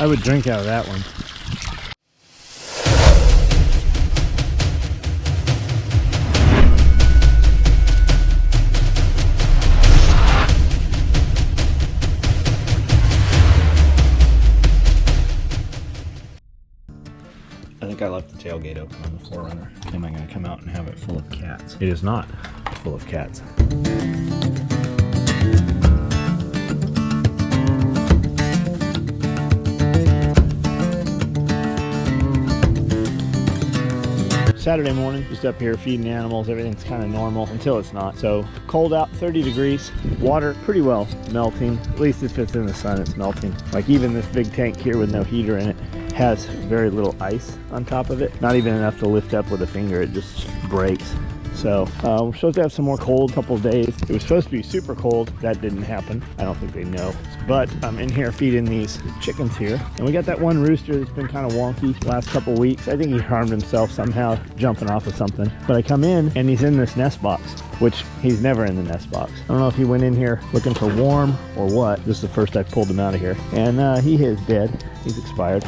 I would drink out of that one. I think I left the tailgate open on the 4Runner. Am I going to come out and have it full of cats? It is not full of cats. Saturday morning, just up here feeding animals. Everything's kind of normal until it's not. So cold out, 30 degrees. Water pretty well melting. At least if it's in the sun, it's melting. Like even this big tank here with no heater in it has very little ice on top of it. Not even enough to lift up with a finger. It just breaks. So we're supposed to have some more cold couple of days. It was supposed to be super cold. That didn't happen. I don't think they know. But I'm in here feeding these chickens here. And we got that one rooster that's been kind of wonky the last couple of weeks. I think he harmed himself somehow jumping off of something. But I come in and he's in this nest box, which he's never in the nest box. I don't know if he went in here looking for warm or what. This is the first I pulled him out of here. And he is dead. He's expired.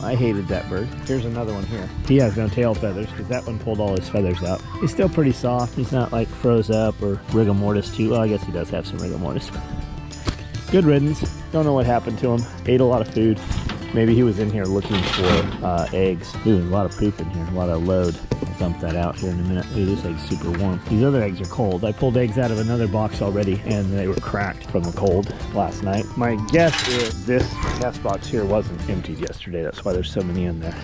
I hated that bird. Here's another one here. He has no tail feathers because that one pulled all his feathers out. He's still pretty soft. He's not like froze up or rigor mortis too. Well, I guess he does have some rigor mortis. Good riddance. Don't know what happened to him. Ate a lot of food. Maybe he was in here looking for eggs. Ooh, a lot of poop in here, a lot of load. I'll dump that out here in a minute. Ooh, this egg's super warm. These other eggs are cold. I pulled eggs out of another box already and they were cracked from the cold last night. My guess is this nest box here wasn't emptied yesterday. That's why there's so many in there.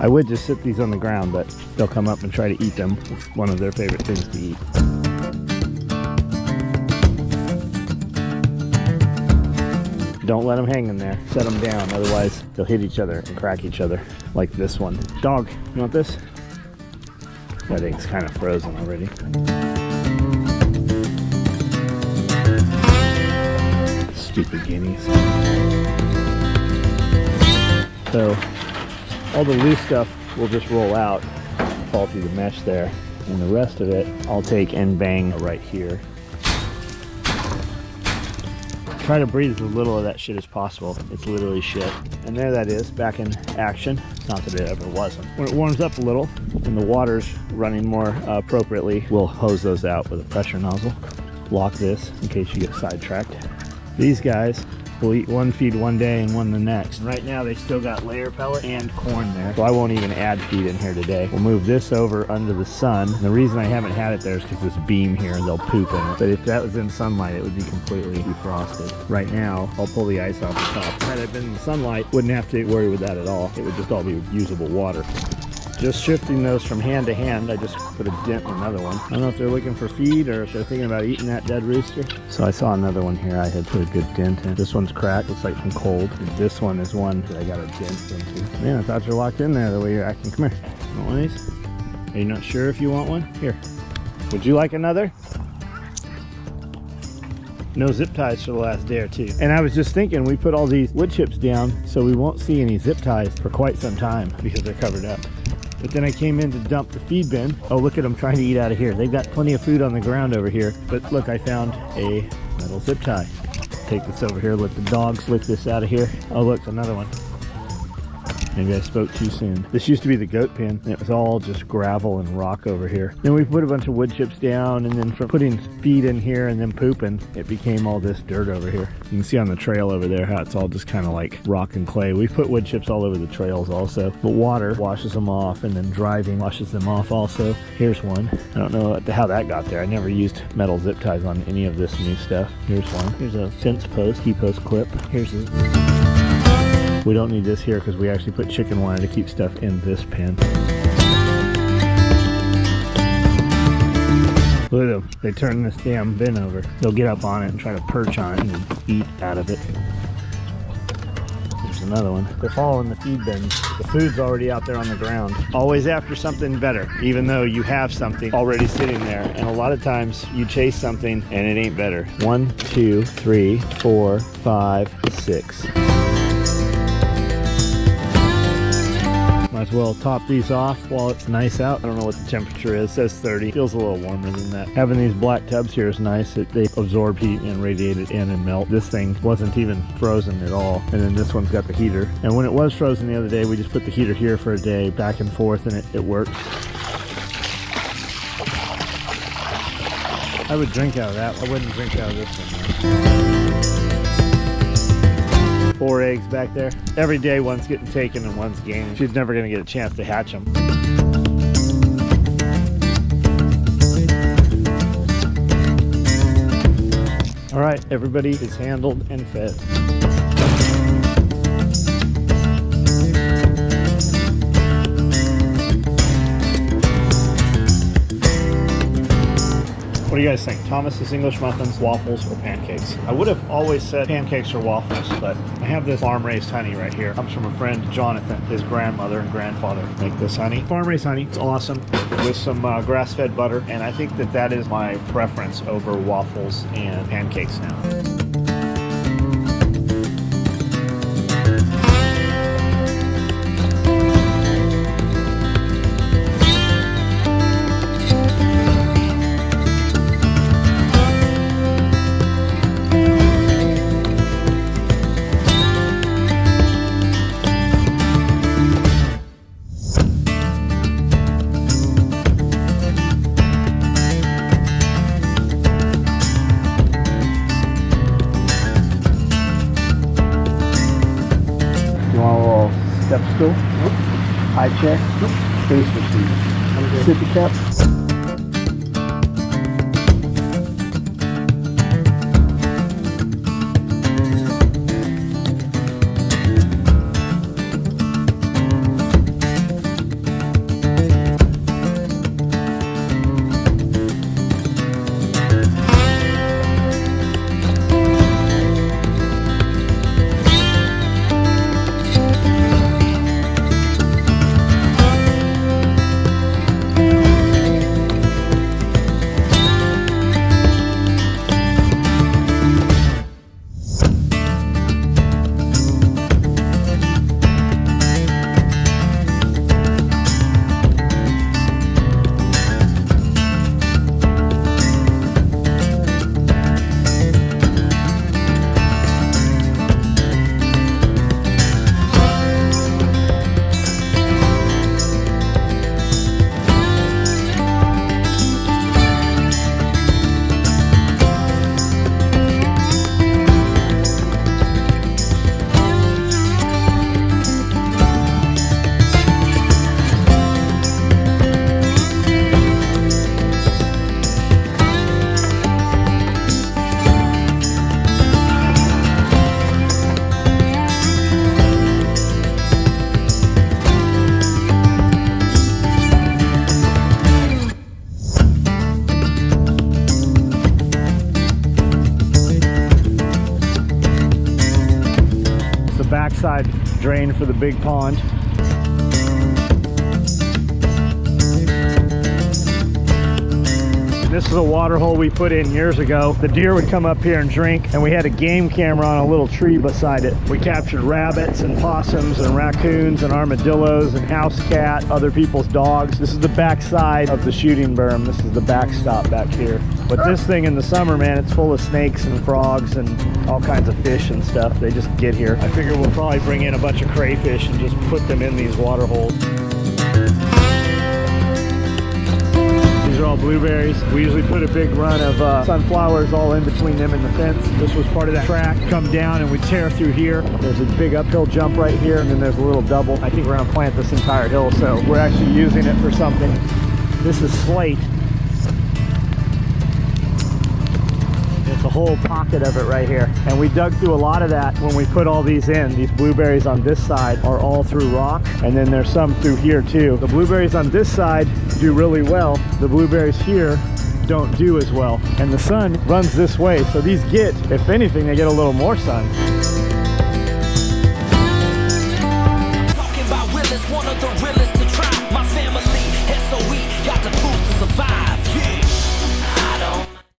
I would just sit these on the ground, but they'll come up and try to eat them. It's one of their favorite things to eat. Don't let them hang in there. Set them down, otherwise they'll hit each other and crack each other, like this one. Dog, you want this? That thing's kind of frozen already. Stupid guineas. So, all the loose stuff will just roll out, fall through the mesh there, and the rest of it I'll take and bang right here. Try to breathe as little of that shit as possible. It's literally shit. And there that is, back in action. Not that it ever wasn't. When it warms up a little and the water's running more appropriately, we'll hose those out with a pressure nozzle. Lock this in case you get sidetracked. These guys will eat one feed one day and one the next. And right now they still got layer pellet and corn there, so I won't even add feed in here today. We'll move this over under the sun. And the reason I haven't had it there is because this beam here, they'll poop in it. But if that was in sunlight, it would be completely defrosted. Right now, I'll pull the ice off the top. Had it been in the sunlight, wouldn't have to worry with that at all. It would just all be usable water. Just shifting those from hand to hand, I just put a dent in another one. I don't know if they're looking for feed or if they're thinking about eating that dead rooster. So I saw another one here I had put a good dent in. This one's cracked, looks like from cold. And this one is one that I got a dent into. Man, I thought you were locked in there the way you're acting. Come here. You want one of these? Are you not sure if you want one? Here. Would you like another? No zip ties for the last day or two. And I was just thinking, we put all these wood chips down so we won't see any zip ties for quite some time because they're covered up. But then I came in to dump the feed bin. Oh, look at them trying to eat out of here. They've got plenty of food on the ground over here. But look, I found a metal zip tie. Take this over here, let the dogs lick this out of here. Oh, look, another one. Maybe I spoke too soon. This used to be the goat pen, and it was all just gravel and rock over here. Then we put a bunch of wood chips down, and then from putting feed in here and then pooping, it became all this dirt over here. You can see on the trail over there how it's all just kind of like rock and clay. We put wood chips all over the trails also, but water washes them off, and then driving washes them off also. Here's one. I don't know how that got there. I never used metal zip ties on any of this new stuff. Here's one. Here's a fence post, key post clip. Here's a... We don't need this here because we actually put chicken wire to keep stuff in this pen. Look at them. They turn this damn bin over. They'll get up on it and try to perch on it and eat out of it. They're There's another one. They're following the feed bins. The food's already out there on the ground. Always after something better, even though you have something already sitting there. And a lot of times you chase something and it ain't better. 1, 2, 3, 4, 5, 6. Might as well top these off while it's nice out. I don't know what the temperature is. It says 30. Feels a little warmer than that. Having these black tubs here is nice. They absorb heat and radiate it in and melt. This thing wasn't even frozen at all. And then this one's got the heater. And when it was frozen the other day, we just put the heater here for a day, back and forth, and it worked. I would drink out of that. I wouldn't drink out of this one, though. 4 eggs back there. Every day one's getting taken and one's gaining. She's never going to get a chance to hatch them. All right, everybody is handled and fed. What do you guys think? Thomas's English muffins, waffles, or pancakes? I would have always said pancakes or waffles, but I have this farm-raised honey right here. It comes from a friend, Jonathan. His grandmother and grandfather make this honey. Farm-raised honey. It's awesome with some grass-fed butter, and I think that is my preference over waffles and pancakes now. Step stool? Nope. High chair? Nope. Space machine? Sippy cup? Backside drain for the big pond. This is a water hole we put in years ago. The deer would come up here and drink, and we had a game camera on a little tree beside it. We captured rabbits and possums and raccoons and armadillos and house cat, other people's dogs. This is the back side of the shooting berm. This is the backstop back here. But this thing in the summer, man, it's full of snakes and frogs and all kinds of fish and stuff. They just get here. I figure we'll probably bring in a bunch of crayfish and just put them in these water holes. These are all blueberries. We usually put a big run of sunflowers all in between them and the fence. This was part of that track. Come down and we tear through here. There's a big uphill jump right here, and then there's a little double. I think we're gonna plant this entire hill, so we're actually using it for something. This is slate. It's a whole pocket of it right here. And we dug through a lot of that when we put all these in. These blueberries on this side are all through rock, and then there's some through here too. The blueberries on this side do really well. The blueberries here don't do as well. And the sun runs this way, so these get, if anything, they get a little more sun.